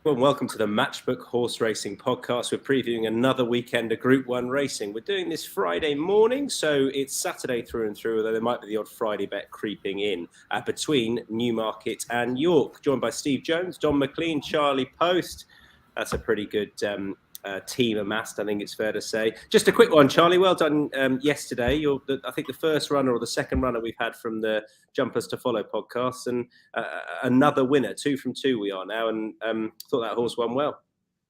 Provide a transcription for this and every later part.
Well, welcome to the Matchbook Horse Racing Podcast. We're previewing another weekend of Group 1 racing. We're doing this Friday morning, so it's Saturday through and through, although there might be the odd Friday bet creeping in between Newmarket and York. Joined by Steve Jones, Donn McClean, Charlie Poste. That's a pretty good team amassed, I think it's fair to say. Just a quick one, Charlie. Well done yesterday. You're, I think, the first runner or the second runner we've had from the Jumpers to Follow podcast, and another winner. 2 from 2 we are now, and thought that horse won well.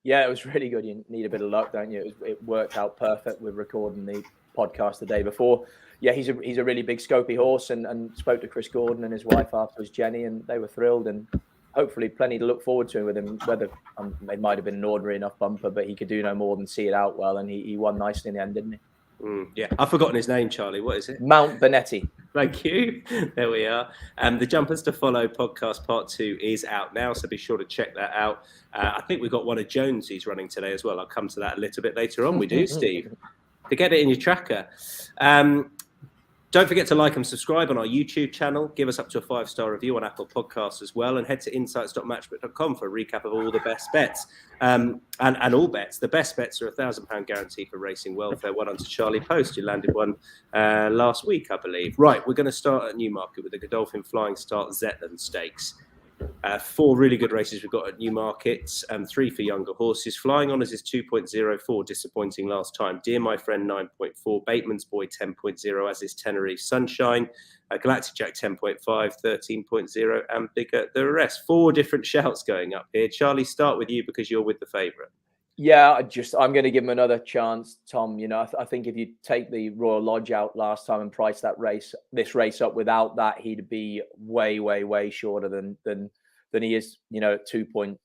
Yeah, it was really good. You need a bit of luck, don't you? It worked out perfect with recording the podcast the day before. Yeah, he's a really big scopy horse, and spoke to Chris Gordon and his wife afterwards, Jenny, and they were thrilled, and hopefully plenty to look forward to with him. Whether it might have been an ordinary enough bumper, but he could do no more than see it out well, and he won nicely in the end, didn't he? Yeah, I've forgotten his name, Charlie. What is it? Mount Benetti. Thank you. There we are. The Jumpers to Follow podcast part 2 is out now, so be sure to check that out. I think we've got one of Jonesy's running today as well. I'll come to that a little bit later on. We do, Steve. To get it in your tracker. Don't forget to like and subscribe on our YouTube channel. Give us up to a 5-star review on Apple Podcasts as well. And head to insights.matchbook.com for a recap of all the best bets. And all bets. The best bets are £1,000 guarantee for racing welfare. One onto Charlie Poste, who landed one last week, I believe. Right, we're going to start at Newmarket with the Godolphin Flying Start Zetland Stakes. 4 really good races we've got at Newmarket, 3 for younger horses. Flying Honours is 2.04, disappointing last time. Dear My Friend 9.4, Bateman's Boy 10.0, as is Tenerife Sunshine. Galactic Jack 10.5, 13.0, and Bigger the rest. 4 different shouts going up here. Charlie, start with you because you're with the favourite. Yeah, I'm going to give him another chance, Tom. You know, I think if you take the Royal Lodge out last time and price this race up without that, he'd be way shorter than he is. You know, 2.04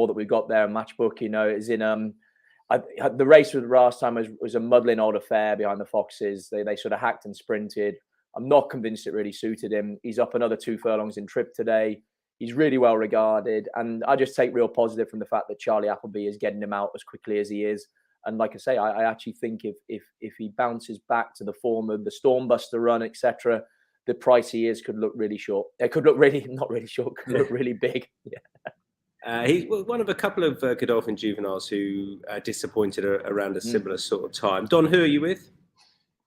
that we've got there. Matchbook, you know, is in the race with last time was a muddling old affair behind the Foxes. They sort of hacked and sprinted. I'm not convinced it really suited him. He's up another 2 furlongs in trip today. He's really well regarded, and I just take real positive from the fact that Charlie Appleby is getting him out as quickly as he is. And like I say, I actually think if he bounces back to the form of the Stormbuster run, etc., the price he is could look really short. It could look really not really short. Could look really big. Yeah. He's one of a couple of Godolphin juveniles who disappointed around a similar sort of time. Donn, who are you with?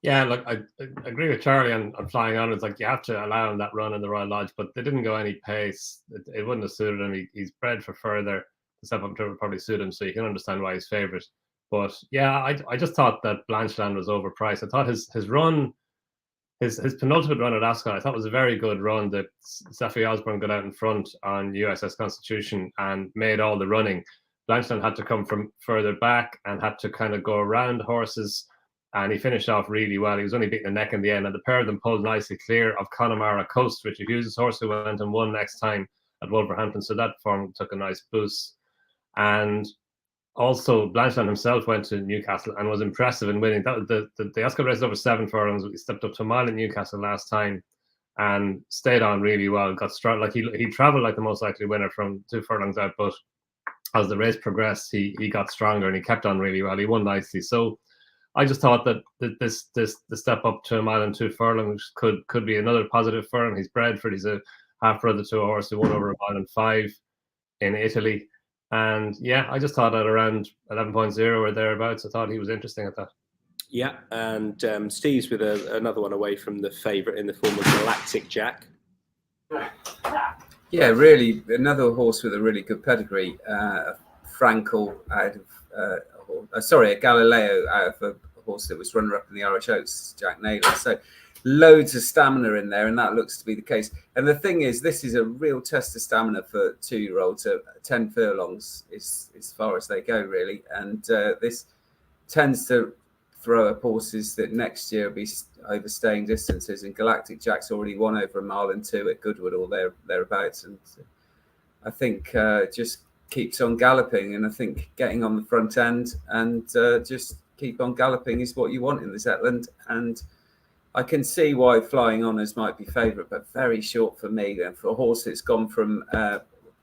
Yeah, look, I agree with Charlie on Flying On. It's like you have to allow him that run in the Royal Lodge, but they didn't go any pace. It wouldn't have suited him. He's bred for further. The step up would probably suit him, so you can understand why he's favourite. But yeah, I just thought that Blanchland was overpriced. I thought his run, his penultimate run at Ascot, I thought was a very good run. That Safi Osborne got out in front on USS Constitution and made all the running. Blanchland had to come from further back and had to kind of go around horses. And he finished off really well. He was only beating the neck in the end. And the pair of them pulled nicely clear of Connemara Coast, Richard Hughes' horse, who went and won next time at Wolverhampton. So that form took a nice boost. And also, Blanchland himself went to Newcastle and was impressive in winning. That was the Ascot race over 7 furlongs. He stepped up to a mile in Newcastle last time and stayed on really well. Got strong. Like he travelled like the most likely winner from 2 furlongs out. But as the race progressed, he got stronger and he kept on really well. He won nicely. So I just thought that the step up to a mile and 2 furlongs could be another positive for him. He's bred for it. He's a half brother to a horse who won over a mile and 5 in Italy. And yeah, I just thought at around 11.0 or thereabouts, I thought he was interesting at that. Yeah, and Steve's with another one away from the favourite in the form of Galactic Jack. Yeah, really, another horse with a really good pedigree. Frankel out of, a Galileo out of a horse that was runner-up in the Irish Oaks, Jack Naylor. So loads of stamina in there, and that looks to be the case. And the thing is, this is a real test of stamina for 2-year-olds. 10 furlongs is as far as they go, really. And this tends to throw up horses that next year will be overstaying distances. And Galactic Jack's already won over a mile and 2 at Goodwood or thereabouts. And I think just keeps on galloping. And I think getting on the front end and just keep on galloping is what you want in the Zetland. And I can see why Flying Honours might be favourite, but very short for me. And for a horse that's gone from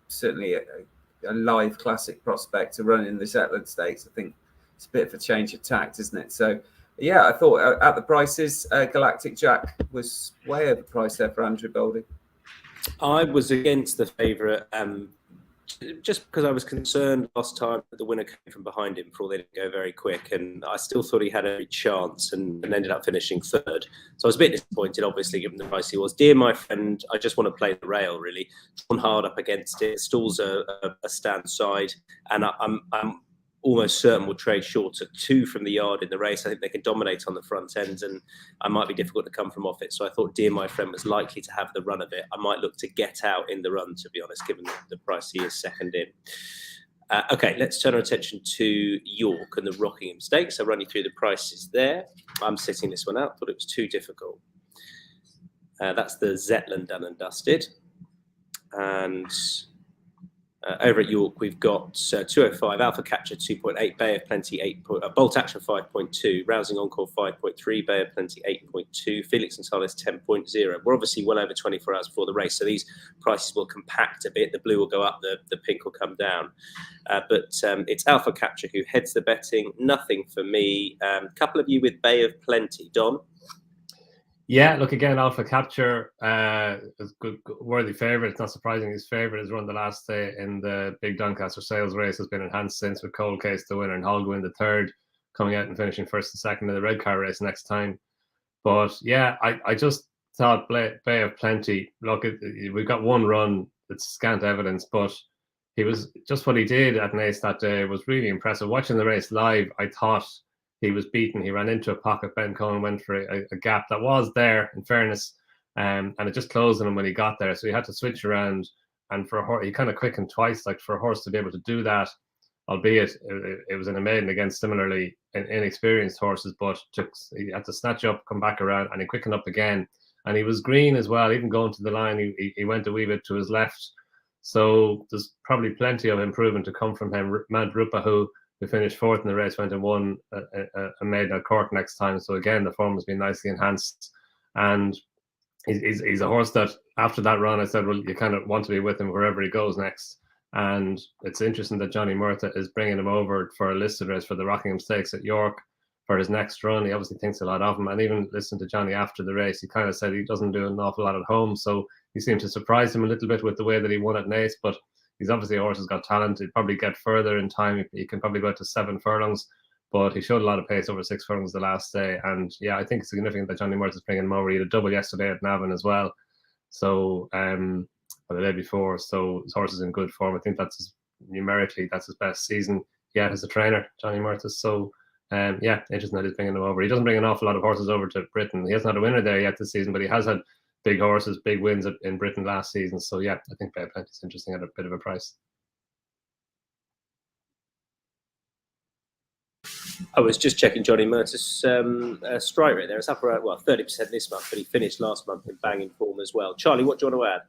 certainly a live classic prospect to running the Zetland Stakes, I think it's a bit of a change of tact, isn't it? So, yeah, I thought at the prices, Galactic Jack was way overpriced there for Andrew Goldie. I was against the favourite just because I was concerned last time that the winner came from behind him before they didn't go very quick, and I still thought he had a chance and ended up finishing third. So I was a bit disappointed, obviously, given the price he was. Dear My Friend, I just want to play the rail, really. Drawn hard up against it. Stalls a stand side, and I'm almost certain will trade short at 2 from the yard in the race. I think they can dominate on the front ends, and I might be difficult to come from off it. So I thought Dear My Friend was likely to have the run of it. I might look to get out in the run, to be honest, given the price he is second in. Okay, let's turn our attention to York and the Rockingham Stakes. I'll run you through the prices there. I'm sitting this one out. Thought it was too difficult. That's the Zetland done and dusted. And over at York, we've got 205, Alpha Capture 2.8, Bay of Plenty 8, Bolt Action 5.2, Rousing Encore 5.3, Bay of Plenty 8.2, Felix and Salas 10.0. We're obviously well over 24 hours before the race, so these prices will compact a bit. The blue will go up, the pink will come down. But it's Alpha Capture who heads the betting. Nothing for me. Couple of you with Bay of Plenty. Donn? Yeah, look, again, Alpha Capture is good, worthy favourite. It's not surprising his favourite has run the last day in the big Doncaster sales race, has been enhanced since, with Cold Case the winner and Holguin the third, coming out and finishing first and second in the red car race next time. But yeah, I just thought Bay of Plenty, look, we've got one run, it's scant evidence, but he was just what he did at an ace that day was really impressive. Watching the race live, I thought he was beaten. He ran into a pocket. Ben Cohen went for a gap that was there, in fairness, and it just closed on him when he got there. So he had to switch around, and for a horse, he kind of quickened twice. Like, for a horse to be able to do that, albeit it was in a maiden against similarly inexperienced horses, but he had to snatch up, come back around, and he quickened up again. And he was green as well. Even going to the line, he went a wee bit to his left. So there's probably plenty of improvement to come from him. Mad Rupa, who finished fourth in the race, went and won a maiden at Cork next time. So again, the form has been nicely enhanced, and he's a horse that after that run, I said, well, you kind of want to be with him wherever he goes next. And it's interesting that Johnny Murtagh is bringing him over for a listed race for the Rockingham Stakes at York for his next run. He obviously thinks a lot of him, and even listened to Johnny after the race, he kind of said he doesn't do an awful lot at home. So he seemed to surprise him a little bit with the way that he won at Naas, but he's obviously a horse who's got talent. He'd probably get further in time. He can probably go to 7 furlongs, but he showed a lot of pace over 6 furlongs the last day. And yeah, I think it's significant that Johnny Murtagh is bringing him over. He had a double yesterday at Navan as well. So, or the day before. So his horse is in good form. I think numerically, that's his best season yet as a trainer, Johnny Murtagh. So, yeah, interesting that he's bringing him over. He doesn't bring an awful lot of horses over to Britain. He hasn't had a winner there yet this season, but he has had big horses, big wins in Britain last season. So yeah, I think Bay of Plenty is interesting at a bit of a price. I was just checking Johnny Murtagh's strike rate there. It's up around 30% this month, but he finished last month in banging form as well. Charlie, what do you want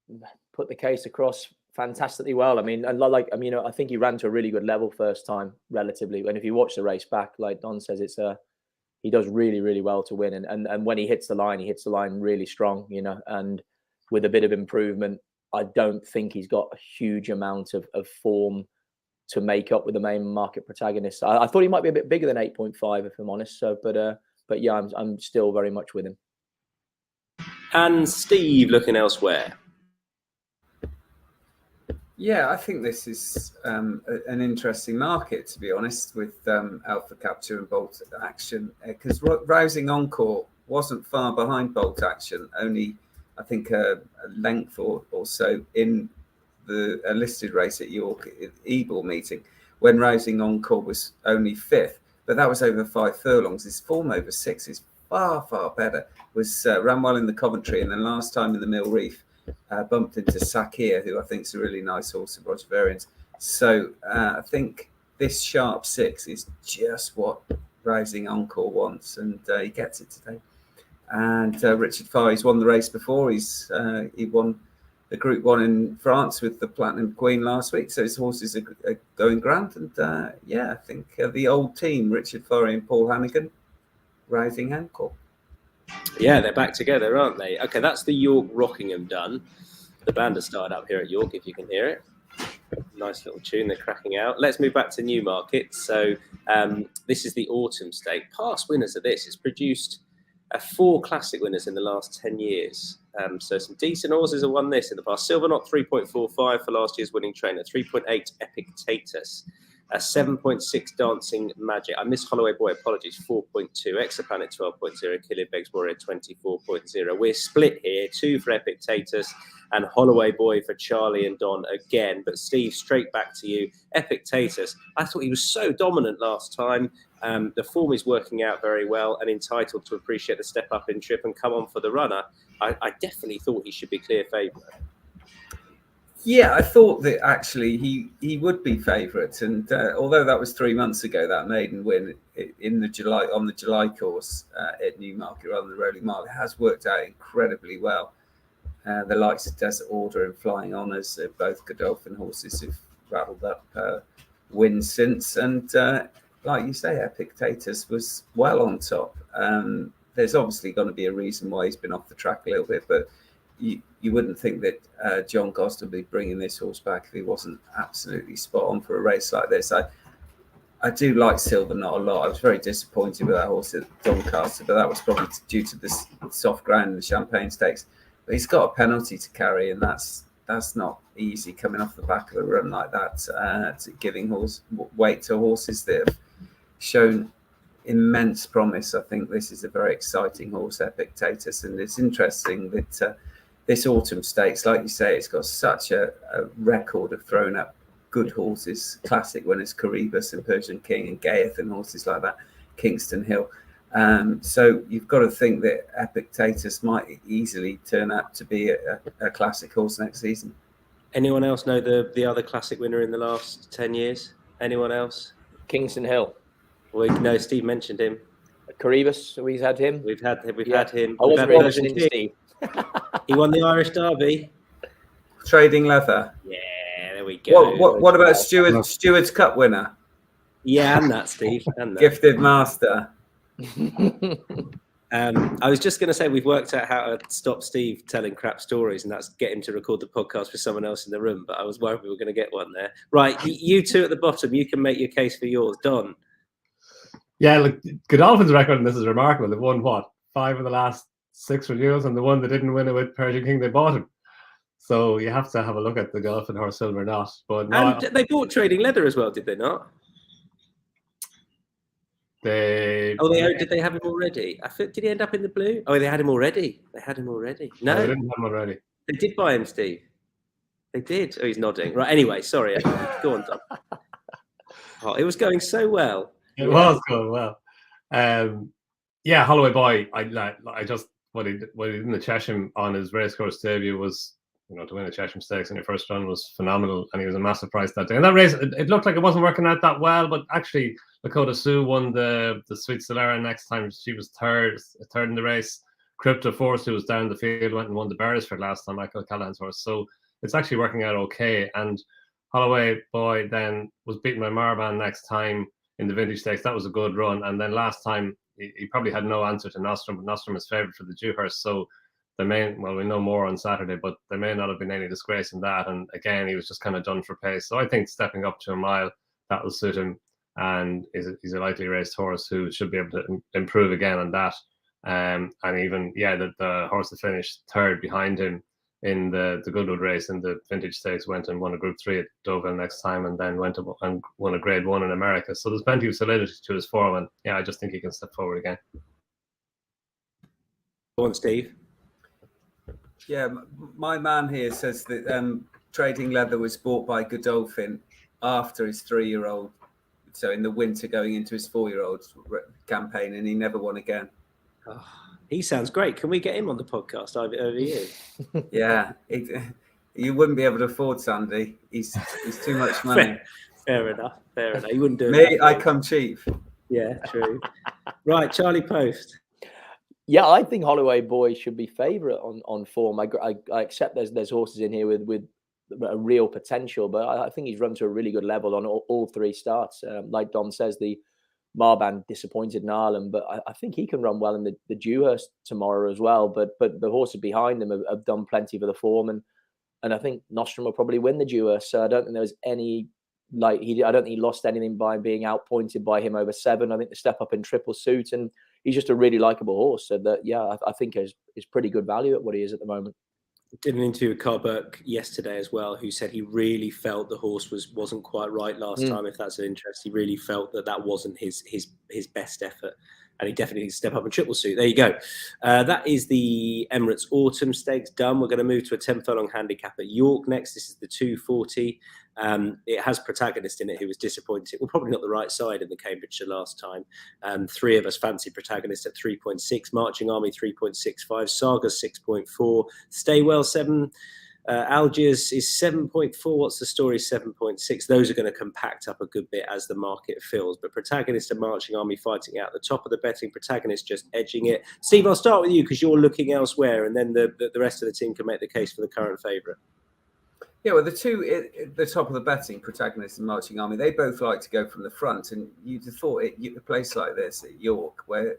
to add? Put the case across fantastically well. I mean, I think he ran to a really good level first time, relatively. And if you watch the race back, like Don says, he does really, really well to win. And when he hits the line really strong, and with a bit of improvement, I don't think he's got a huge amount of form to make up with the main market protagonists. I thought he might be a bit bigger than 8.5, if I'm honest. So, but yeah, I'm still very much with him. And Steve looking elsewhere. Yeah, I think this is an interesting market, to be honest, with Alpha Capture and Bolt Action, because Rousing Encore wasn't far behind Bolt Action, only I think a length or so in the listed race at York Ebor meeting, when Rousing Encore was only 5th, but that was over 5 furlongs. His form over 6 is far, far better. Ran well in the Coventry, and then last time in the Mill Reef, bumped into Sakir, who I think is a really nice horse of Roger Varian's. So I think this sharp 6 is just what Rousing Encore wants, and he gets it today. And Richard Farry's won the race before. He won the Group 1 in France with the Platinum Queen last week. So his horses are going grand. And I think the old team, Richard Farry and Paul Hannigan, Rousing Encore. Yeah, they're back together, aren't they? Okay, that's the York Rockingham done. The band has started up here at York, if you can hear it. Nice little tune, they're cracking out. Let's move back to Newmarket. So this is the Autumn Stake. Past winners of this, it's produced 4 classic winners in the last 10 years. So some decent horses have won this in the past. Silverknot 3.45 for last year's winning trainer, 3.8 Epictetus, 7.6 Dancing Magic. I missed Holloway Boy, apologies, 4.2, Exoplanet 12.0, Killybegs Warrior 24.0. We're split here, 2 for Epictetus and Holloway Boy for Charlie and Donn again. But Steve, straight back to you. Epictetus, I thought he was so dominant last time. The form is working out very well, and entitled to appreciate the step up in trip and come on for the runner. I definitely thought he should be clear favourite. Yeah, I thought that actually he would be favourite, and although that was 3 months ago, that maiden win in the July course at Newmarket rather than the Rolling Mile, it has worked out incredibly well. The likes of Desert Order and Flying Honours, both Godolphin horses who've rattled up wins since, and like you say, Epictetus was well on top. There's obviously going to be a reason why he's been off the track a little bit, but you wouldn't think that John Gost would be bringing this horse back if he wasn't absolutely spot on for a race like this. I do like Silverknot a lot. I was very disappointed with that horse at Doncaster, but that was probably due to the soft ground and the Champagne Stakes. But he's got a penalty to carry, and that's not easy coming off the back of a run like that, to giving weight to horses that have shown immense promise. I think this is a very exciting horse, Epictetus, and it's interesting that this autumn stakes, like you say, it's got such a record of throwing up good horses, classic winners, Caribus and Persian King and Gayeth and horses like that, Kingston Hill. So you've got to think that Epictetus might easily turn out to be a classic horse next season. Anyone else know the other classic winner in the last 10 years? Anyone else? Kingston Hill. Well, no, Steve mentioned him. Caribus, we've had him. We've had him. I wasn't really listening to Steve. He won the Irish Derby. Trading Leather. Yeah, there we go. What about Stewards Cup winner? Yeah, and that, Steve. And that. Gifted Master. I was just going to say we've worked out how to stop Steve telling crap stories, and that's get him to record the podcast with someone else in the room. But I was worried we were going to get one there. Right, you two at the bottom, you can make your case for yours. Donn. Yeah, look, Godolphin's record, and this is remarkable. They've won, 5 of the last 6 renewals, and the one that didn't win it with Persian King, they bought him. So you have to have a look at the Godolphin horse, Silverknot. But no, and they bought Trading Leather as well, did they not? Did they have him already? Did he end up in the blue? Oh, they had him already. No, they didn't have him already. They did buy him, Steve. They did. Oh, he's nodding. Right. Anyway, sorry. Go on, Donn. Oh, it was going so well. It was going well. Yeah, Holloway Boy. I just what he did in the Chesham on his racecourse debut was, to win the Chesham Stakes in your first run was phenomenal, and he was a massive price that day. And that race, it looked like it wasn't working out that well, but actually, Lakota Sue won the Sweet Solera next time. She was third in the race. Crypto Force, who was down the field, went and won the Beresford last time, Michael Callahan's horse. So it's actually working out okay. And Holloway Boy then was beaten by Marban next time in the Vintage Stakes. That was a good run. And then last time, he probably had no answer to Nostrum, but Nostrum is favoured for the Dewhurst. So we know more on Saturday, but there may not have been any disgrace in that. And again, he was just kind of done for pace. So I think stepping up to a mile, that will suit him. And he's a lightly raced horse who should be able to improve again on that. And even, the horse that finished third behind him in the Goodwood race in the Vintage Stakes went and won a Group 3 at Deauville next time, and then went and won a Grade 1 in America. So there's plenty of solidity to his form, and I just think he can step forward again. Go on, Steve. Yeah, my man here says that Trading Leather was bought by Godolphin after his 3-year-old, so in the winter going into his 4-year-old campaign, and he never won again. Oh, he sounds great. Can we get him on the podcast over you? Yeah, you wouldn't be able to afford Sandy. He's too much money. Fair enough. You wouldn't do it. Me, I come cheap. Yeah, true. Right, Charlie Poste. Yeah, I think Holloway Boy should be favourite on form. I accept there's horses in here with a real potential, but I think he's run to a really good level on all 3 starts. Like Donn says, the Marban disappointed in Ireland, but I think he can run well in the Dewhurst tomorrow as well. But the horses behind him have done plenty for the form, and I think Nostrum will probably win the Dewhurst. So I don't think there was any I don't think he lost anything by being outpointed by him over 7. I think the step up in triple suit, and he's just a really likable horse. So that, yeah, I think is pretty good value at what he is at the moment. Did an interview with Carl Burke yesterday as well, who said he really felt the horse wasn't quite right last time. If that's of interest, he really felt that wasn't his best effort, and he definitely needs to step up in triple suit. There you go. That is the Emirates Autumn Stakes done. We're going to move to a 10 furlong handicap at York next. This is the 240. It has Protagonist in it, who was disappointed. Well, probably not the right side in the Cambridgeshire last time. 3 of us fancy Protagonist at 3.6, Marching Army 3.65, Saga's 6.4, Staywell 7, Algiers is 7.4. What's the story? 7.6. Those are going to compact up a good bit as the market fills. But Protagonist and Marching Army fighting out the top of the betting. Protagonist just edging it. Steve, I'll start with you because you're looking elsewhere, and then the rest of the team can make the case for the current favourite. Yeah, well, the two at the top of the betting, Protagonist and Marching Army, they both like to go from the front. And you'd have thought a place like this at York, where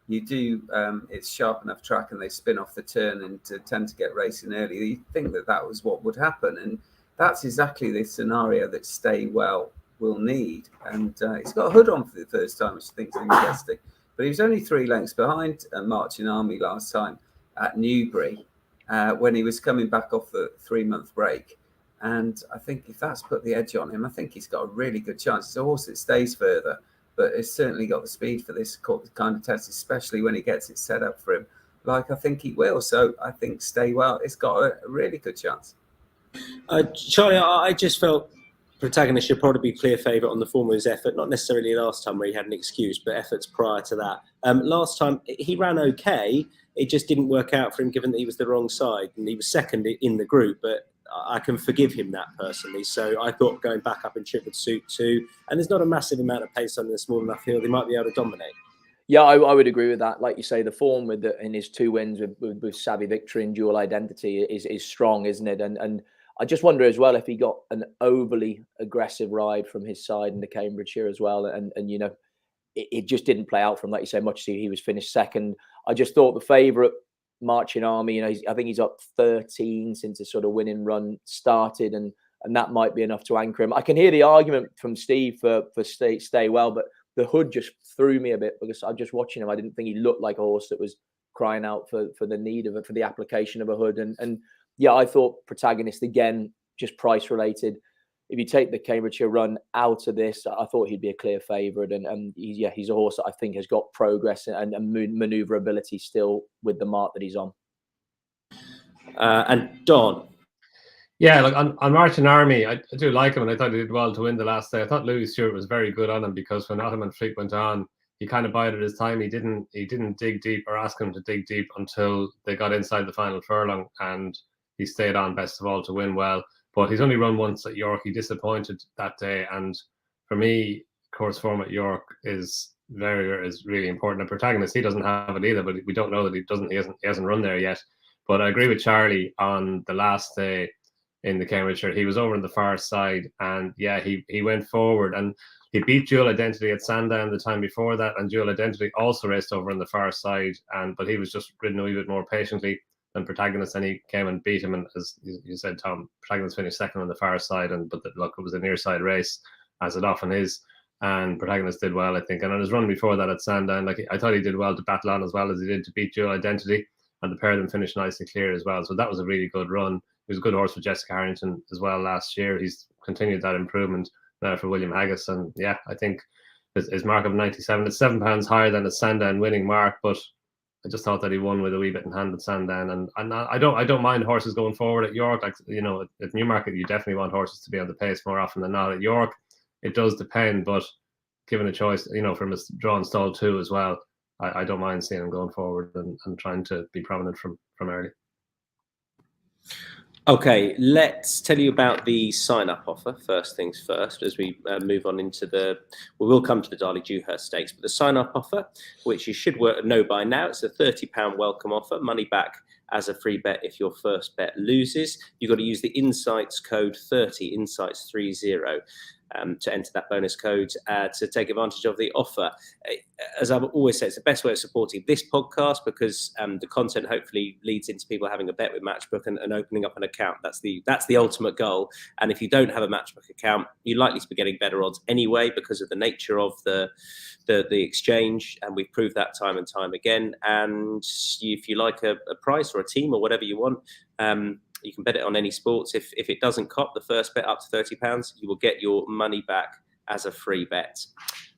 you do, it's sharp enough track and they spin off the turn and tend to get racing early. You think that was what would happen. And that's exactly the scenario that Staywell will need. And he's got a hood on for the first time, which I think is interesting. But he was only 3 lengths behind Marching Army last time at Newbury when he was coming back off the 3-month break. And I think if that's put the edge on him, I think he's got a really good chance. It's a horse that stays further, but it's certainly got the speed for this kind of test, especially when he gets it set up for him, like I think he will. So I think Staywell, it's got a really good chance. Charlie, I just felt Protagonist should probably be clear favourite on the form of his effort, not necessarily last time where he had an excuse, but efforts prior to that. Last time he ran okay, it just didn't work out for him given that he was the wrong side, and he was second in the group, but I can forgive him that personally. So I thought going back up in triple suit too, and there's not a massive amount of pace on the small enough field, he might be able to dominate. Yeah, I would agree with that. Like you say, the form in his 2 wins with Savvy Victory and Dual Identity is strong, isn't it? And I just wonder as well if he got an overly aggressive ride from his side in the Cambridgeshire as well, and you know, it just didn't play out for him. Like you say, much as he was finished second. I just thought the favourite, Marching Army, you know, I think he's up 13 since the sort of winning run started, and that might be enough to anchor him. I can hear the argument from Steve for Staywell, but the hood just threw me a bit because I'm just watching him. I didn't think he looked like a horse that was crying out for the need of it, for the application of a hood. And yeah, I thought Protagonist, again, just price related. If you take the Cambridgeshire run out of this, I thought he'd be a clear favourite. And he's a horse that I think has got progress and manoeuvrability still with the mark that he's on. And Donn. Yeah, like on Marching Army, I do like him, and I thought he did well to win the last day. I thought Louis Stewart was very good on him because when Ottoman Fleet went on, he kind of bided his time. He didn't dig deep or ask him to dig deep until they got inside the final furlong, and he stayed on best of all to win well. But he's only run once at York. He disappointed that day, and for me, course form at York is really important. A Protagonist, he doesn't have it either, but we don't know that he hasn't run there yet. But I agree with Charlie on the last day in the Cambridgeshire. He was over on the far side, and yeah, he went forward, and he beat Dual Identity at Sandown the time before that, and Dual Identity also raced over on the far side, but he was just ridden a wee bit more patiently than Protagonist, and he came and beat him. And as you said, Tom, Protagonist finished second on the far side, but look, it was a near side race, as it often is, and Protagonist did well, I think. And on his run before that at Sandown, like I thought he did well to battle on as well as he did to beat Dual Identity, and the pair of them finished nice and clear as well. So that was a really good run. He was a good horse for Jessica Harrington as well last year. He's continued that improvement now for William Haggis. And yeah, I think his mark of 97, it's £7 higher than his Sandown winning mark, but I just thought that he won with a wee bit in hand at Sandown. And I don't mind horses going forward at York. Like, you know, at Newmarket, you definitely want horses to be on the pace more often than not. At York, it does depend, but given a choice, you know, from his drawn stall too as well, I don't mind seeing him going forward and trying to be prominent from early. Okay, let's tell you about the sign-up offer. First things first, as we move on into we'll come to the Darley Dewhurst Stakes, but the sign-up offer, which you should know by now, it's a £30 welcome offer, money back as a free bet if your first bet loses. You've got to use the Insights code 30, Insights 30. to enter that bonus code to take advantage of the offer. As I've always said, it's the best way of supporting this podcast because the content hopefully leads into people having a bet with Matchbook and opening up an account. That's the ultimate goal. And if you don't have a Matchbook account, you're likely to be getting better odds anyway because of the nature of the exchange, and we've proved that time and time again. And if you like a price or a team or whatever you want, you can bet it on any sports. If it doesn't cop the first bet up to £30, you will get your money back as a free bet.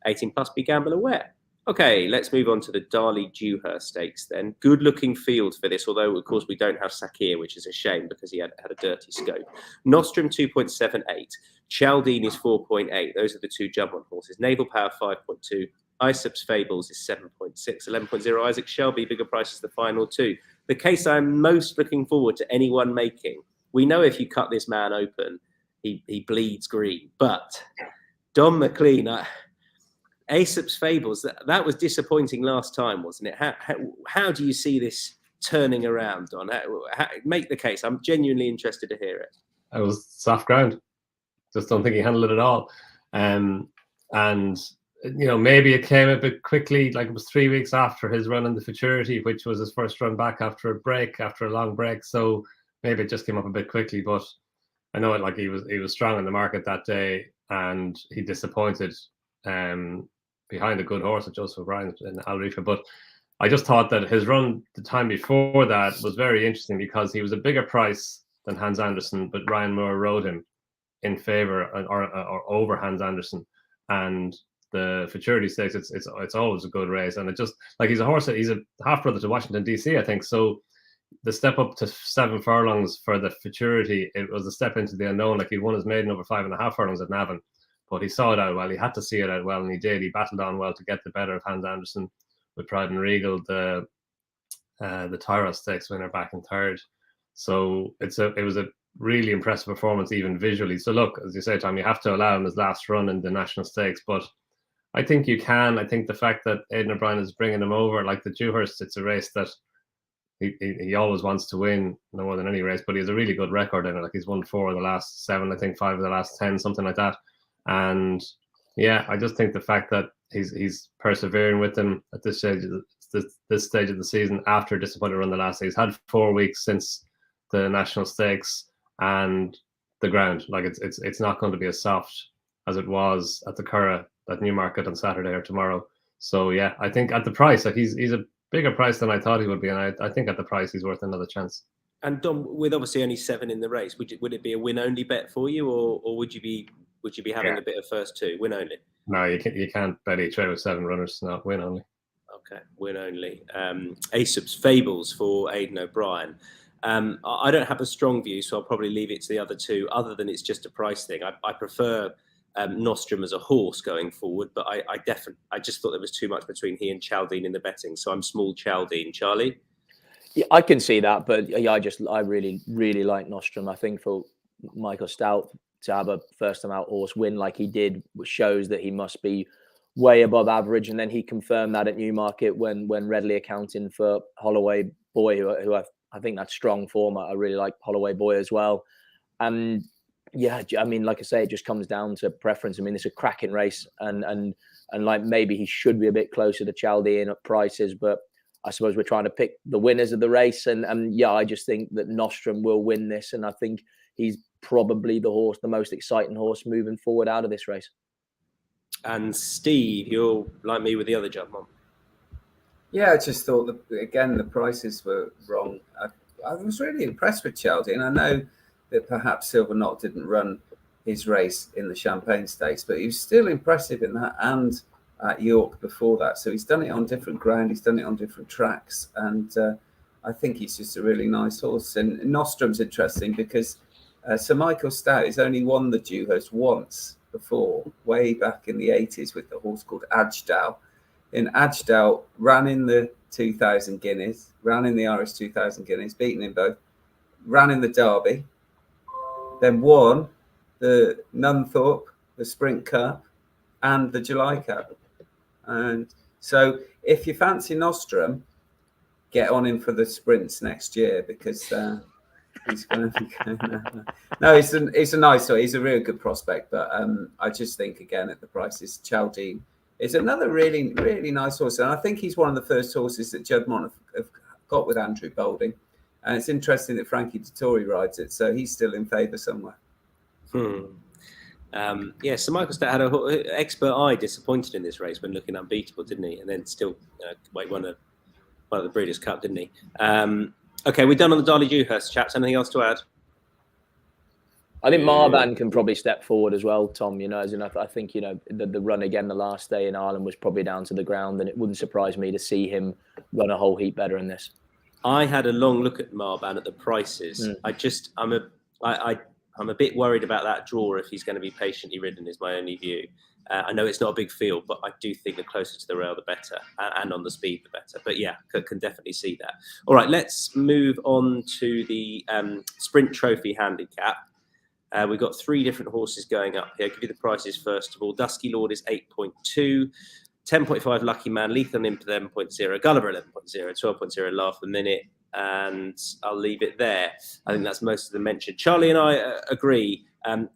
18 plus, be gamble aware. Okay, let's move on to the Darley Dewhurst Stakes then. Good looking field for this, although of course we don't have Sakir, which is a shame because he had a dirty scope. Nostrum 2.78, Chaldine is 4.8. Those are the two jump on horses. Naval Power 5.2. Aesop's Fables is 7.6. 11.0 Isaac Shelby, bigger prices the final two. The case I'm most looking forward to anyone making. We know if you cut this man open, he bleeds green. But Donn McClean, Aesop's Fables, that was disappointing last time, wasn't it? How do you see this turning around, Don? Make the case. I'm genuinely interested to hear it. It was soft ground. Just don't think he handled it at all. And maybe it came a bit quickly, like it was 3 weeks after his run in the Futurity, which was his first run back after a long break. So maybe it just came up a bit quickly. But I know he was strong in the market that day, and he disappointed behind a good horse at Joseph O'Brien in Alrifa. But I just thought that his run the time before that was very interesting because he was a bigger price than Hans Andersen, but Ryan Moore rode him in favour or over Hans Andersen. And the Futurity Stakes, it's always a good race, and it just he's a horse that he's a half brother to Washington DC, I think. So the step up to 7 furlongs for the Futurity, it was a step into the unknown. He won his maiden over 5.5 furlongs at Navan, but he saw it out well. He had to see it out well, and he did. He battled on well to get the better of Hans Andersen with Pride and Regal, the Tyros Stakes winner, back in third. So it was a really impressive performance, even visually. So look, as you say, Tom, you have to allow him his last run in the National Stakes, but I think you can. I think the fact that Aidan O'Brien is bringing him over, like the Dewhurst, it's a race that he always wants to win, no more than any race, but he has a really good record in it. He's won 4 of the last 7, I think 5 of the last 10, something like that. And yeah, I just think the fact that he's persevering with them at this stage of the season after a disappointing run the last day. He's had 4 weeks since the National Stakes, and the ground, it's not going to be as soft as it was at the Curragh at Newmarket on Saturday or tomorrow. So yeah, I think at the price, he's a bigger price than I thought he would be, and I think at the price he's worth another chance. And Dom, with obviously only 7 in the race, would it be a win only bet for you, or would you be having a bit of first 2 win only? No, you can't bet each way with 7 runners, not win only. Okay, win only. Aesop's Fables for Aidan O'Brien. I don't have a strong view, so I'll probably leave it to the other two, other than it's just a price thing. I prefer Nostrum as a horse going forward, but I just thought there was too much between he and Chaldine in the betting, so I'm small Chaldine. Charlie? Yeah, I can see that, but yeah, I really, really like Nostrum. I think for Michael Stout to have a first-time out horse win like he did shows that he must be way above average, and then he confirmed that at Newmarket when readily accounting for Holloway Boy, who I think that's strong form. I really like Holloway Boy as well. And yeah, I mean, like I say, it just comes down to preference. I mean, it's a cracking race, and like maybe he should be a bit closer to Chaldean at prices, but I suppose we're trying to pick the winners of the race. And yeah, I just think that Nostrum will win this, and I think he's probably the most exciting horse moving forward out of this race. And Steve, you're like me with the other jump on. Yeah, I just thought that, again, the prices were wrong. I was really impressed with Chaldine. I know that perhaps Silver Knot didn't run his race in the Champagne Stakes, but he was still impressive in that and at York before that. So he's done it on different ground. He's done it on different tracks. And I think he's just a really nice horse. And Nostrum's interesting because Sir Michael Stout has only won the Dewhurst once before, way back in the 80s with the horse called Ajdal. In Ajdal, ran in the 2000 Guineas, ran in the Irish 2000 Guineas, beaten in both, ran in the Derby, then won the Nunthorpe, the Sprint Cup, and the July Cup. And so if you fancy Nostrum, get on him for the sprints next year, because He's going to be going no, it's a nice one. He's a real good prospect, but I just think again at the prices, Chaldine is another really, really nice horse, and I think he's one of the first horses that Juddmonte have got with Andrew Boulding, and it's interesting that Frankie Dettori rides it, so he's still in favour somewhere. Yeah, so Michael Stat had an expert eye disappointed in this race when looking unbeatable, didn't he? And then still won the Breeders' Cup, didn't he? Okay, we're done on the Darley Dewhurst, chaps. Anything else to add? I think Marban can probably step forward as well, Tom. As in, I think the run again the last day in Ireland was probably down to the ground, and it wouldn't surprise me to see him run a whole heap better in this. I had a long look at Marban at the prices. I'm a bit worried about that draw if he's going to be patiently ridden. Is my only view. I know it's not a big field, but I do think the closer to the rail, the better, and on the speed, the better. But yeah, can definitely see that. All right, let's move on to the Sprint Trophy Handicap. We've got 3 different horses going up here. I'll give you the prices first of all. Dusky Lord is 8.2, 10.5 Lucky Man, Lethal Imp 11.0, Gulliver 11.0, 12.0 Laugh a Minute, and I'll leave it there. I think that's most of them mentioned. Charlie and I agree.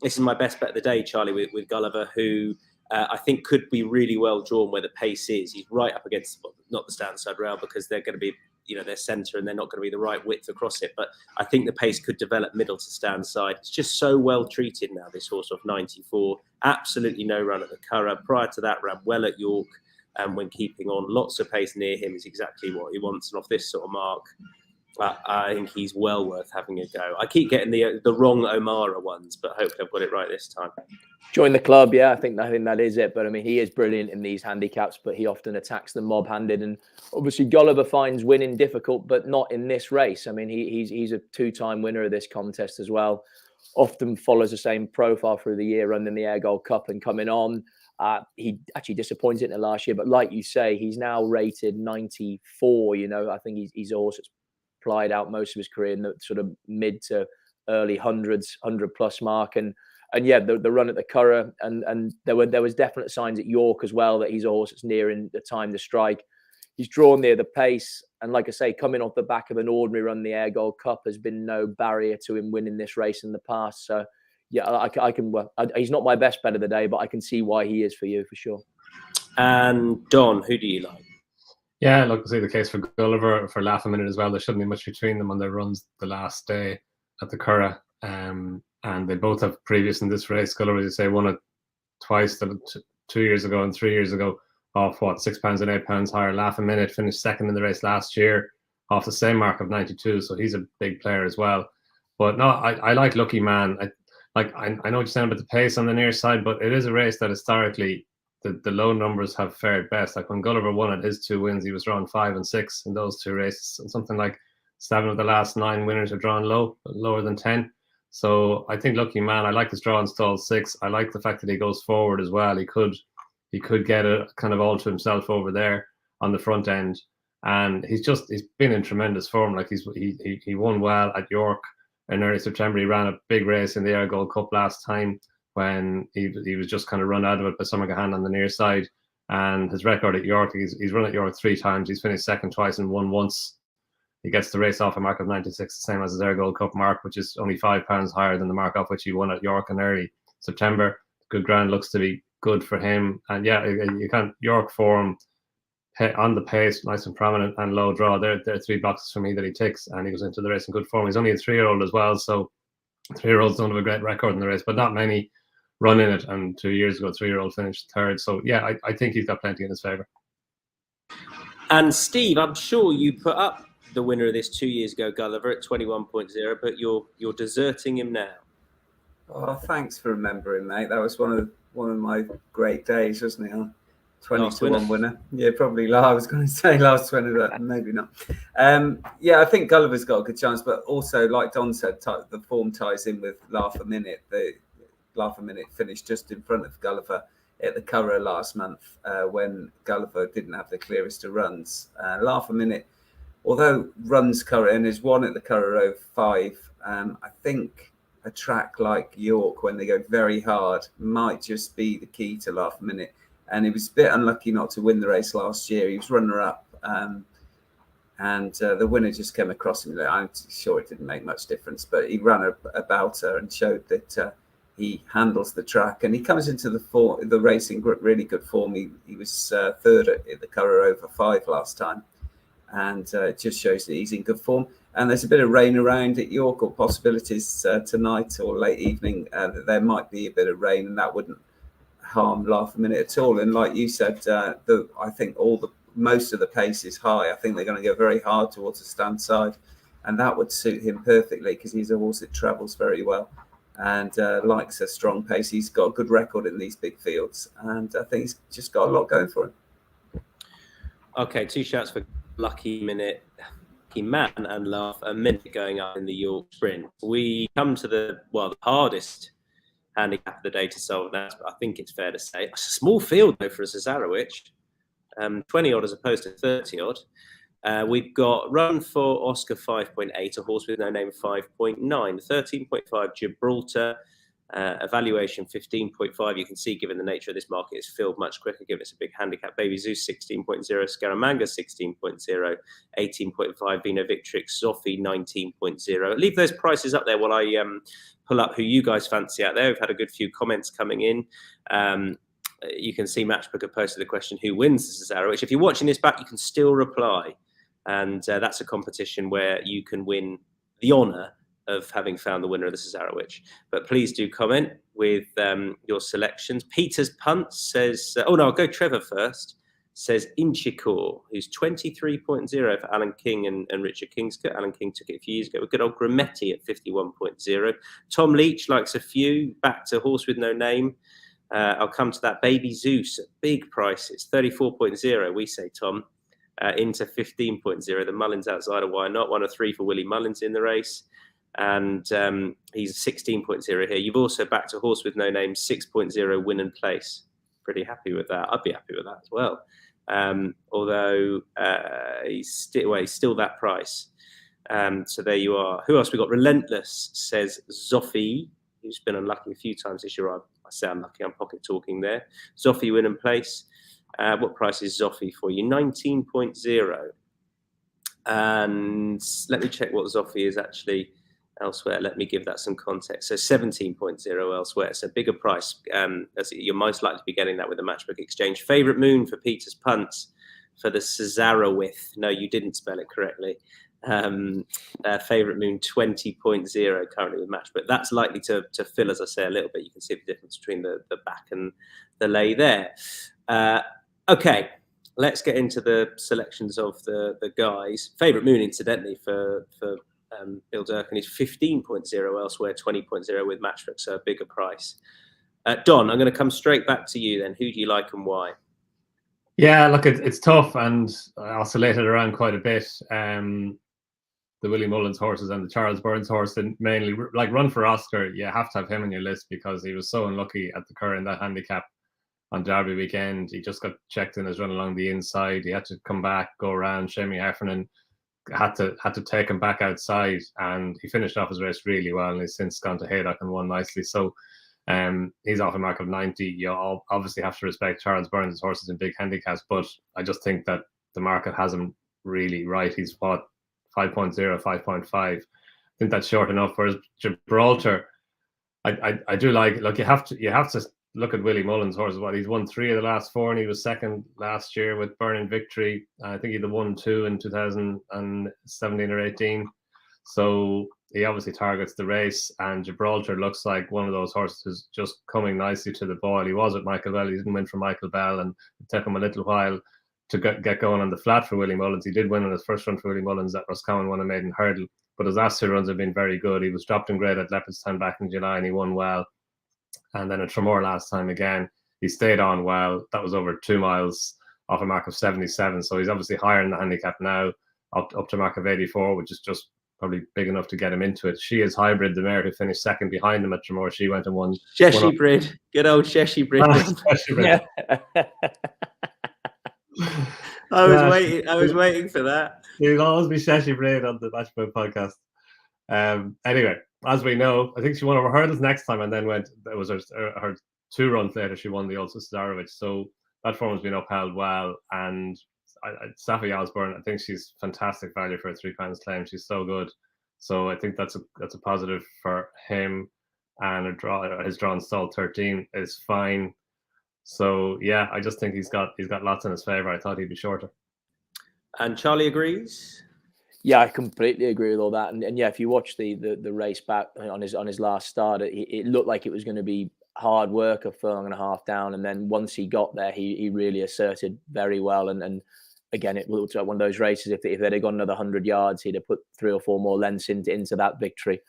This is my best bet of the day, Charlie, with Gulliver, who I think could be really well drawn where the pace is. He's right up against, not the stand side rail, because they're going to be, their centre and they're not going to be the right width across it. But I think the pace could develop middle to stand side. It's just so well treated now, this horse off 94. Absolutely no run at the Curragh. Prior to that, ran well at York. And when keeping on, lots of pace near him is exactly what he wants. And off this sort of mark, I think he's well worth having a go. I keep getting the wrong O'Mara ones, but hopefully I've got it right this time. Join the club, yeah. I think that is it. But I mean, he is brilliant in these handicaps, but he often attacks them mob-handed. And obviously, Gulliver finds winning difficult, but not in this race. I mean, he's a 2-time winner of this contest as well. Often follows the same profile through the year, running the Air Gold Cup and coming on. He actually disappointed in the last year, but like you say, he's now rated 94. I think he's a horse that's plied out most of his career in the sort of mid to early hundreds, 100+ mark, and yeah, the run at the Curragh, and there was definite signs at York as well that he's a horse that's nearing the time to strike. He's drawn near the pace, and like I say, coming off the back of an ordinary run, the Air Gold Cup has been no barrier to him winning this race in the past. So yeah, I can. Well, he's not my best bet of the day, but I can see why he is for you for sure. And Donn, who do you like? Yeah, look, see the case for Gulliver, for Laugh a Minute as well. There shouldn't be much between them on their runs the last day at the Curragh. And they both have previous in this race. Gulliver, as you say, won it twice, 2 years ago and 3 years ago, off £6 and £8 higher. Laugh a Minute finished second in the race last year off the same mark of 92, so he's a big player as well. But no, I like Lucky Man. I know what you're saying about the pace on the near side, but it is a race that historically the low numbers have fared best. Like when Gulliver won at his 2 wins, he was drawn 5 and 6 in those 2 races, and something like 7 of the last 9 winners are drawn lower than 10. So I think Lucky Man, I like his draw in stall 6. I like the fact that he goes forward as well. He could get a kind of all to himself over there on the front end, and he's been in tremendous form. Like he won well at York in early September. He ran a big race in the Air Gold Cup last time when he was just kind of run out of it by Summergahan on the near side. And his record at York, he's run at York 3 times. He's finished second twice and won once. He gets the race off a mark of 96, the same as his Air Gold Cup mark, which is only £5 higher than the mark off which he won at York in early September. Good ground looks to be good for him. And yeah, you can't York form on the pace, nice and prominent, and low draw. There are 3 boxes for me that he ticks, and he goes into the race in good form. He's only a 3-year-old as well, so 3-year-olds don't have a great record in the race, but not many run in it. And 2 years ago, 3-year-old finished third. So yeah, I think he's got plenty in his favour. And Steve, I'm sure you put up the winner of this 2 years ago, Gulliver, at 21.0, but you're deserting him now. Oh, thanks for remembering, mate. That was one of my great days, wasn't it? 20-1 winner. Yeah, probably. I was going to say last winner, but maybe not. Yeah, I think Gulliver's got a good chance, but also, like Donn said, the form ties in with Laugh a Minute. The Laugh a Minute finished just in front of Gulliver at the Curragh last month when Gulliver didn't have the clearest of runs. Laugh a Minute, although runs Curragh and has won at the Curragh 5, I think a track like York, when they go very hard, might just be the key to Laugh a Minute. And he was a bit unlucky not to win the race last year. He was runner-up. and the winner just came across him. I'm sure it didn't make much difference, but he ran a belter and showed that he handles the track, and he comes into the race in really good form. He was third at the Curragh over 5 last time, and it just shows that he's in good form. And there's a bit of rain around at York, or possibilities tonight or late evening that there might be a bit of rain, and that wouldn't harm Laugh a Minute at all. And like you said, I think most of the pace is high. I think they're going to go very hard towards the stand side, and that would suit him perfectly because he's a horse that travels very well and likes a strong pace. He's got a good record in these big fields, and I think he's just got a lot going for him. Okay, 2 shouts for Lucky Minute, Lucky Man, and Laugh a Minute going up in the York Sprint. We come to the hardest handicap of the day to solve now. I think it's fair to say it's a small field though for a Cesarewitch, 20 odd as opposed to 30 odd. We've got Run for Oscar 5.8, a horse with no name 5.9, 13.5 Gibraltar, evaluation 15.5. You can see, given the nature of this market, it's filled much quicker, given it's a big handicap. Baby Zeus 16.0, Scaramanga 16.0, 18.5 Vino Victrix, Zoffy 19.0. Leave those prices up there while I pull up who you guys fancy out there. We've had a good few comments coming in. You can see Matchbooker posted the question, who wins the Cesarewitch? If you're watching this back, you can still reply. And that's a competition where you can win the honour of having found the winner of the Cesarewitch. But please do comment with your selections. Peter's Punt says, I'll go Trevor first. Says Inchicore, who's 23.0 for Alan King and Richard Kingscote. Alan King took it a few years ago. With good old Grametti at 51.0. Tom Leach likes a few. Back to Horse with No Name. I'll come to that. Baby Zeus at big prices, 34.0. We say, Tom, into 15.0. The Mullins outsider, why not? 1 or 3 for Willie Mullins in the race. And he's 16.0 here. You've also backed a Horse with No Name, 6.0 win and place. Pretty happy with that. I'd be happy with that as well. Although he's still that price. So there you are. Who else we got? Relentless says Zoffy, who's been unlucky a few times this year. I say unlucky, I'm pocket talking there. Zoffy win and place. What price is Zoffy for you? 19.0. And let me check what Zoffy is actually elsewhere. Let me give that some context. So 17.0 elsewhere. So bigger price. You're most likely to be getting that with the Matchbook Exchange. Favourite Moon for Peter's Punts for the Cesarewitch. No, you didn't spell it correctly. Favourite Moon 20.0 currently with Matchbook. That's likely to fill, as I say, a little bit. You can see the difference between the back and the lay there. Okay, let's get into the selections of the guys. Favourite Moon, incidentally, for Bill Durkin is 15.0 elsewhere, 20.0 with Matchbook, so a bigger price. Don, I'm going to come straight back to you then. Who do you like and why? Yeah, look, it's tough, and I oscillated around quite a bit. The Willie Mullins horses and the Charles Burns horse, and mainly like Run for Oscar. You have to have him on your list because he was so unlucky at the Curragh in that handicap on Derby weekend. He just got checked in his run along the inside. He had to come back, go around. Shamie Heffernan had to take him back outside, and he finished off his race really well, and he's since gone to Haydock and won nicely. So he's off a mark of 90. You obviously have to respect Charles Burns' horses in big handicaps, but I just think that the market has him really right. He's what, 5.0, 5.5. I think that's short enough. Whereas Gibraltar, I do like. Look, you have to look at Willie Mullins' horses. He's won 3 of the last 4, and he was second last year with Burning Victory. I think he'd have won 2 in 2017 or 18. So he obviously targets the race, and Gibraltar looks like one of those horses who's just coming nicely to the boil. He was at Michael Bell. He didn't win for Michael Bell, and it took him a little while to get going on the flat for Willie Mullins. He did win on his first run for Willie Mullins at Roscommon, won a maiden hurdle, but his last 2 runs have been very good. He was dropped in grade at Leopardstown back in July, and he won well. And then at Tramore last time again, he stayed on well. That was over 2 miles off a mark of 77. So he's obviously higher in the handicap now, up to a mark of 84, which is just probably big enough to get him into it. She is Hybrid, the mare who finished second behind him at Tramore. She went and won. Sheshi Brid. Good old Sheshi Brid. Yeah. I was waiting for that. He'll always be Sheshi Brid on the Matchbook podcast. Anyway, as we know, I think she won over hurdles next time, and then it was her 2 runs later, she won the Old Cesarewitch. So that form has been upheld well, and Safi Osborne, I think she's fantastic value for a £3 claim. She's so good. So I think that's a positive for him. And his draw in stall 13 is fine. So yeah, I just think he's got lots in his favour. I thought he'd be shorter. And Charlie agrees. Yeah, I completely agree with all that. And yeah, if you watch the race back on his last start, it looked like it was going to be hard work, a furlong and a half down. And then once he got there, he really asserted very well. And again, it looked like one of those races. If they'd have gone another 100 yards, he'd have put 3 or 4 more lengths into that victory.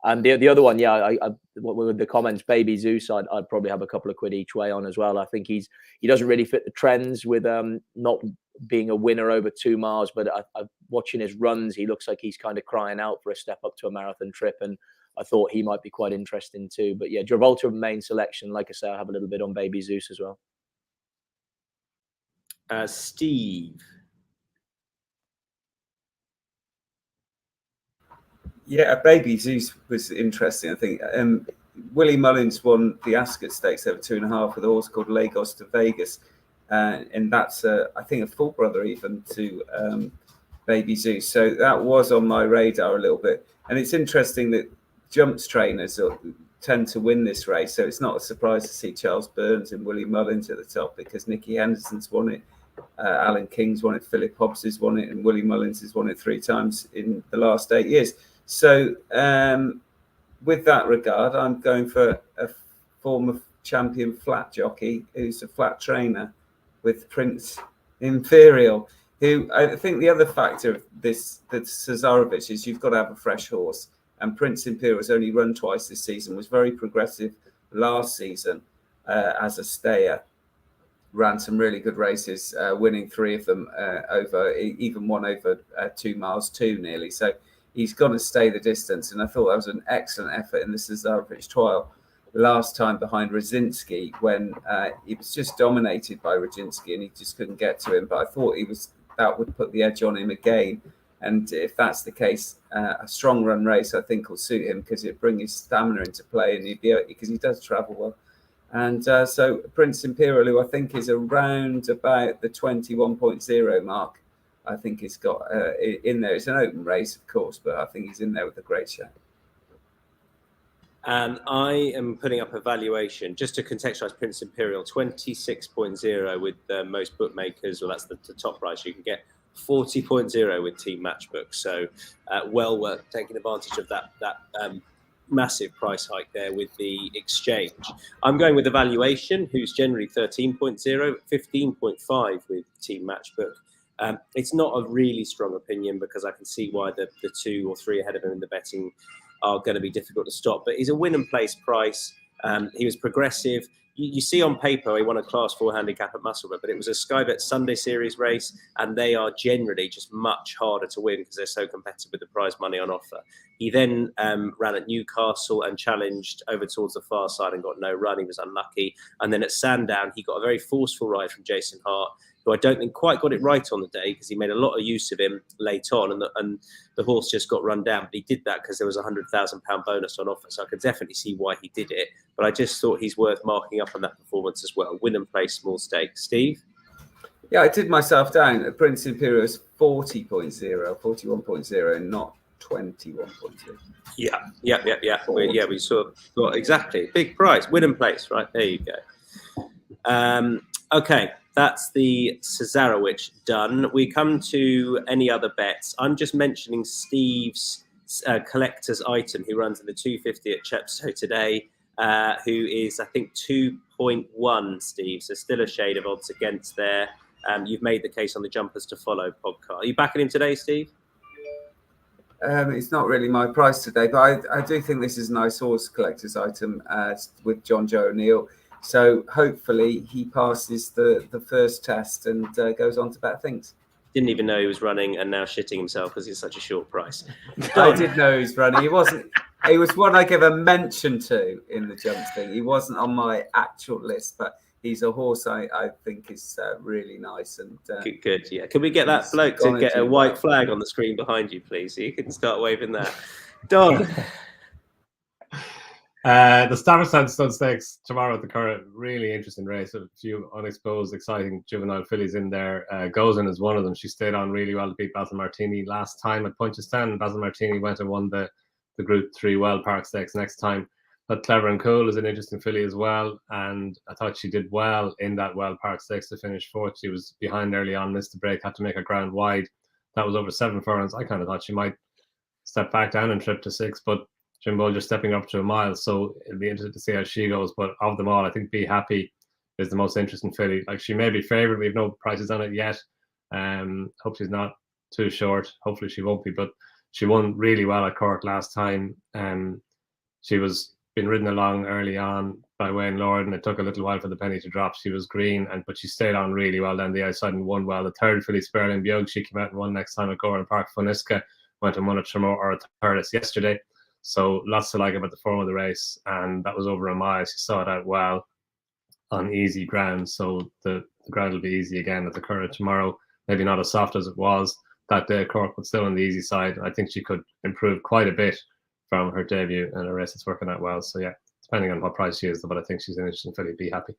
And the other one, yeah, I with the comments, Baby Zeus, I'd probably have a couple of quid each way on as well. I think he doesn't really fit the trends with not being a winner over 2 miles, but I watching his runs, he looks like he's kind of crying out for a step up to a marathon trip, and I thought he might be quite interesting too. But yeah, Gibraltar main selection, like I say, I have a little bit on Baby Zeus as well. Steve. Yeah, Baby Zeus was interesting. I think Willie Mullins won the Ascot Stakes over 2.5 with a horse called Lagos to Vegas, and that's I think a full brother even to Baby Zeus. So that was on my radar a little bit. And it's interesting that jumps trainers tend to win this race, so it's not a surprise to see Charles Burns and Willie Mullins at the top, because Nicky Henderson's won it, Alan King's won it, Philip Hobbs has won it, and Willie Mullins has won it 3 times in the last 8 years. So with that regard, I'm going for a former champion flat jockey who's a flat trainer with Prince Imperial, who I think the other factor of this, that Cesarewitch, is you've got to have a fresh horse. And Prince Imperial has only run twice this season, was very progressive last season as a stayer. Ran some really good races, winning 3 of them even one over 2 miles too, nearly. So he's got to stay the distance. And I thought that was an excellent effort in the Cesarewitch trial last time behind Rosinsky, when he was just dominated by Rosinsky and he just couldn't get to him. But I thought that would put the edge on him again. And if that's the case, a strong run race, I think, will suit him, because it'd bring his stamina into play, and because he does travel well. And so Prince Imperial, who I think is around about the 21.0 mark, I think he's got in there. It's an open race, of course, but I think he's in there with a great show. And I am putting up a valuation just to contextualize Prince Imperial, 26.0 with most bookmakers. Well, that's the top price you can get. 40.0 with Team Matchbook. So well worth taking advantage of that massive price hike there with the exchange. I'm going with the valuation, who's generally 13.0, 15.5 with Team Matchbook. It's not a really strong opinion, because I can see why the 2 or 3 ahead of him in the betting are going to be difficult to stop. But he's a win and place price. He was progressive. You see on paper he won a Class 4 handicap at Musselburgh, but it was a Sky Bet Sunday Series race, and they are generally just much harder to win because they're so competitive with the prize money on offer. He then ran at Newcastle and challenged over towards the far side and got no run. He was unlucky. And then at Sandown, he got a very forceful ride from Jason Hart, who I don't think quite got it right on the day, because he made a lot of use of him late on, and the horse just got run down. But he did that because there was a £100,000 bonus on offer, so I could definitely see why he did it. But I just thought he's worth marking up on that performance as well. Win and play, small stake. Steve? Yeah, I did myself down. Prince Imperial is 40.0, 41.0, and not 21.0. Yeah. We saw exactly. Big price, win and place, right? There you go. Okay. That's the Cesarewitch done. We come to any other bets. I'm just mentioning Steve's collector's item, who runs in the 250 at Chepstow today, who is, I think, 2.1, Steve. So still a shade of odds against there. You've made the case on the Jumpers to Follow podcast. Are you backing him today, Steve? It's not really my price today, but I do think this is a nice horse collector's item with John Joe O'Neill. So hopefully he passes the first test and goes on to better things. Didn't even know he was running, and now shitting himself because it's such a short price. I did know he was running. He wasn't. He was one I give a mention to in the jumps thing. He wasn't on my actual list, but he's a horse I think is really nice. And good. Yeah. Can we get that bloke to get a white flag on the screen behind you, please? So you can start waving that. Donn. The Stafford Stud Stakes tomorrow at the Curragh, really interesting race. A few unexposed, exciting juvenile fillies in there. Gozin is one of them. She stayed on really well to beat Basil Martini last time at Punchestown. Basil Martini went and won the Group 3 Wild Park Stakes next time. But Clever and Cool is an interesting filly as well. And I thought she did well in that Wild Park Stakes to finish fourth. She was behind early on, missed the break, had to make her ground wide. That was over 7 furlongs. I kind of thought she might step back down and trip to 6, but Jim Bolger stepping up to a mile, so it'll be interesting to see how she goes. But of them all, I think Be Happy is the most interesting filly. Like, she may be favoured, we have no prices on it yet. Hope she's not too short. Hopefully she won't be, but she won really well at Cork last time. She was been ridden along early on by Wayne Lord, and it took a little while for the penny to drop. She was green, but she stayed on really well down the outside and won well. The third filly, Sperling Bug, she came out and won next time at Goran Park. Funiska went and won a Tremor or a Thurles yesterday. So lots to like about the form of the race, and that was over a mile. She saw it out well on easy ground, so the ground will be easy again at the Curragh tomorrow. Maybe not as soft as it was that day at Cork, but still on the easy side. I think she could improve quite a bit from her debut in a race that's working out well. So yeah, depending on what price she is, but I think she's an interesting filly. Be Happy.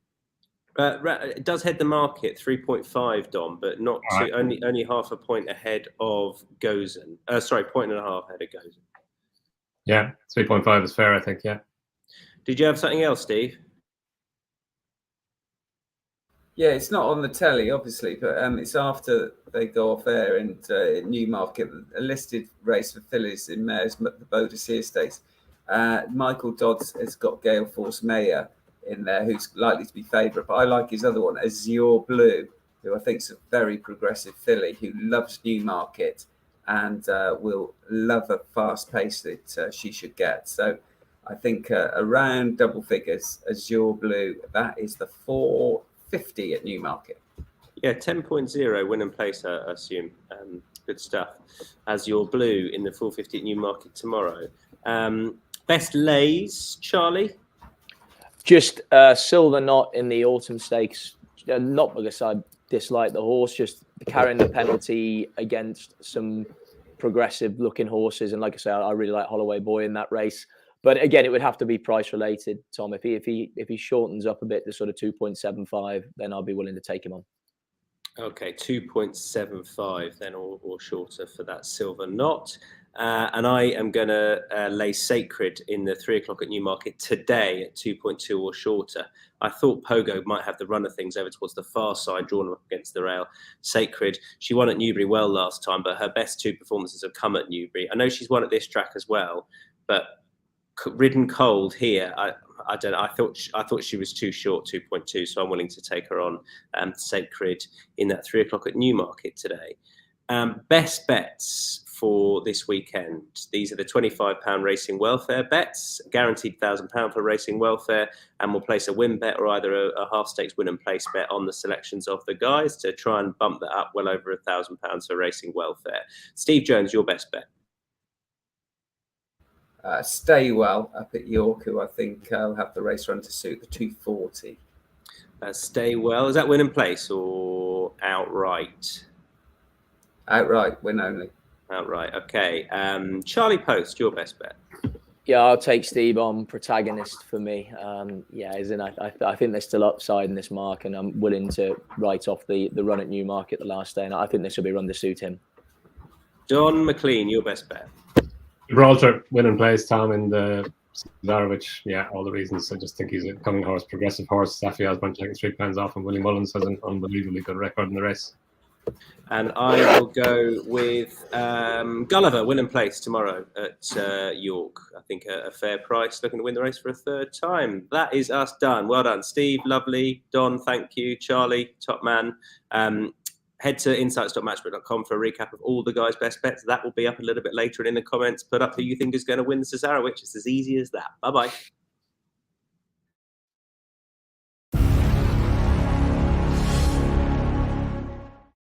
It does head the market 3.5, Donn, but not Right. only half a point ahead of Gozin. Sorry, 1.5 ahead of Gozin. Yeah, 3.5 is fair, I think. Yeah. Did you have something else, Steve? Yeah, it's not on the telly, obviously, but it's after they go off air in Newmarket, a listed race for fillies in mares, the Bodicea Stakes. Michael Dodds has got Gale Force Mayor in there, who's likely to be favourite, but I like his other one, Azure Blue, who I think is a very progressive filly who loves Newmarket and will love a fast pace that she should get. So I think around double figures, Azure Blue, that is the 450 at Newmarket. Yeah, 10.0 win and place, I assume. Good stuff. Azure Blue in the 450 at Newmarket tomorrow. Best lays, Charlie? Just Silver Knot in the Autumn Stakes, not because I dislike the horse, just carrying the penalty against some progressive looking horses. And like I say, I really like Holloway Boy in that race. But again, it would have to be price related, Tom. If he shortens up a bit to sort of 2.75, then I'll be willing to take him on. Okay, 2.75 then, or shorter for that Silver Knot. And I am going to lay Sacred in the 3 o'clock at Newmarket today at 2.2 or shorter. I thought Pogo might have the run of things over towards the far side, drawn up against the rail. Sacred, she won at Newbury well last time, but her best 2 performances have come at Newbury. I know she's won at this track as well, but ridden cold here, I don't know. I thought she was too short, 2.2, so I'm willing to take her on Sacred in that 3 o'clock at Newmarket today. Best bets for this weekend. These are the £25 racing welfare bets, guaranteed £1,000 for racing welfare, and we'll place a win bet or either a half stakes win and place bet on the selections of the guys to try and bump that up well over £1,000 for racing welfare. Steve Jones, your best bet. Stay Well up at York, who I think will have the race run to suit, the 240. Stay Well, is that win and place or outright? Outright, win only. Outright, okay. Charlie Poste, your best bet. Yeah, I'll take Steve on Protagonist for me. I think there's still upside in this mark, and I'm willing to write off the run at Newmarket the last day, and I think this will be run to suit him. Donn, McClean, your best bet. Gibraltar, win and place, Tom, in the Cesarewitch. Yeah, all the reasons. I just think he's a coming horse, progressive horse. Safi Osborne taking £3 off, and Willie Mullins has an unbelievably good record in the race. And I will go with Gulliver, win and place tomorrow at York. I think a fair price, looking to win the race for a third time. That is us done. Well done, Steve. Lovely. Donn, thank you. Charlie, top man. Head to insights.matchbook.com for a recap of all the guys' best bets. That will be up a little bit later, and in the comments, put up who you think is going to win the Cesarewitch. It's as easy as that. Bye-bye.